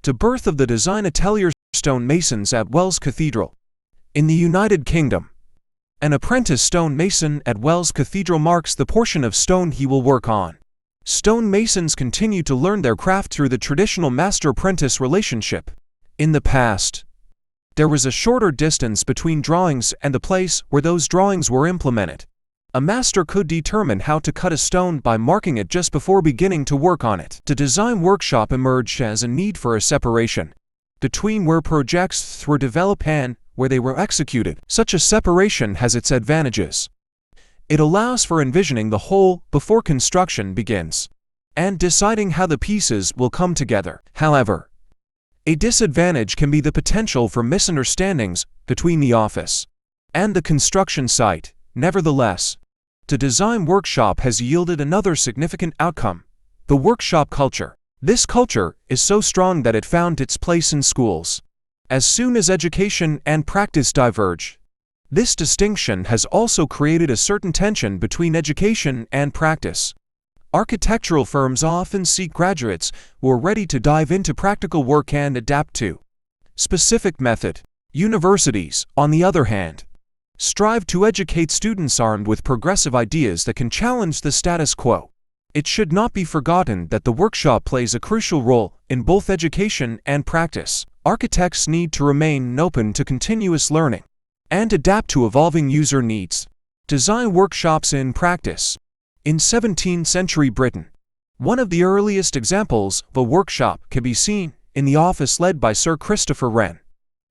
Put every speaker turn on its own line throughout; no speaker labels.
The birth of the design atelier stonemasons at Wells Cathedral. In the United Kingdom, an apprentice stonemason at Wells Cathedral marks the portion of stone he will work on. Stonemasons continue to learn their craft through the traditional master-apprentice relationship. In the past, there was a shorter distance between drawings and the place where those drawings were implemented. A master could determine how to cut a stone by marking it just before beginning to work on it. The design workshop emerged as a need for a separation between where projects were developed and where they were executed. Such a separation has its advantages. It allows for envisioning the whole before construction begins and deciding how the pieces will come together. However, a disadvantage can be the potential for misunderstandings between the office and the construction site. Nevertheless, the design workshop has yielded another significant outcome: the workshop culture. This culture is so strong that it found its place in schools. As soon as education and practice diverge, this distinction has also created a certain tension between education and practice. Architectural firms often seek graduates who are ready to dive into practical work and adapt to specific method. Universities, on the other hand, strive to educate students armed with progressive ideas that can challenge the status quo. It should not be forgotten that the workshop plays a crucial role in both education and practice. Architects need to remain open to continuous learning and adapt to evolving user needs. Design workshops in practice. In 17th century Britain, one of the earliest examples of a workshop can be seen in the office led by Sir Christopher Wren.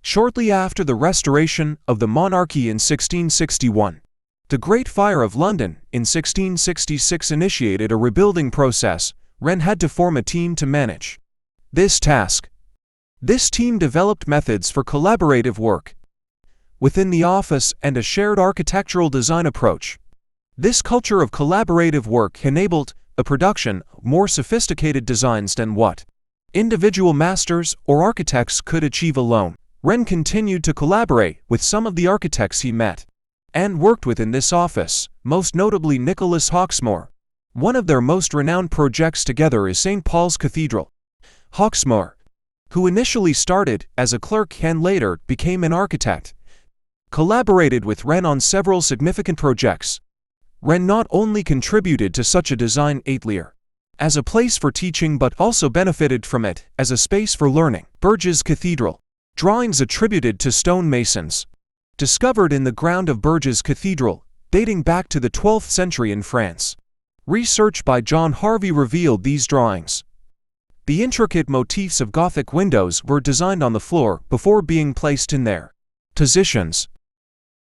Shortly after the restoration of the monarchy in 1661, the Great Fire of London in 1666 initiated a rebuilding process. Wren had to form a team to manage this task. This team developed methods for collaborative work within the office and a shared architectural design approach. This culture of collaborative work enabled the production of more sophisticated designs than what individual masters or architects could achieve alone. Wren continued to collaborate with some of the architects he met and worked with in this office, most notably Nicholas Hawksmoor. One of their most renowned projects together is St. Paul's Cathedral. Hawksmoor, who initially started as a clerk and later became an architect, collaborated with Wren on several significant projects. Wren not only contributed to such a design atelier as a place for teaching but also benefited from it as a space for learning. Bourges Cathedral. Drawings attributed to stonemasons, discovered in the ground of Bourges Cathedral, dating back to the 12th century in France. Research by John Harvey revealed these drawings. The intricate motifs of Gothic windows were designed on the floor before being placed in their positions.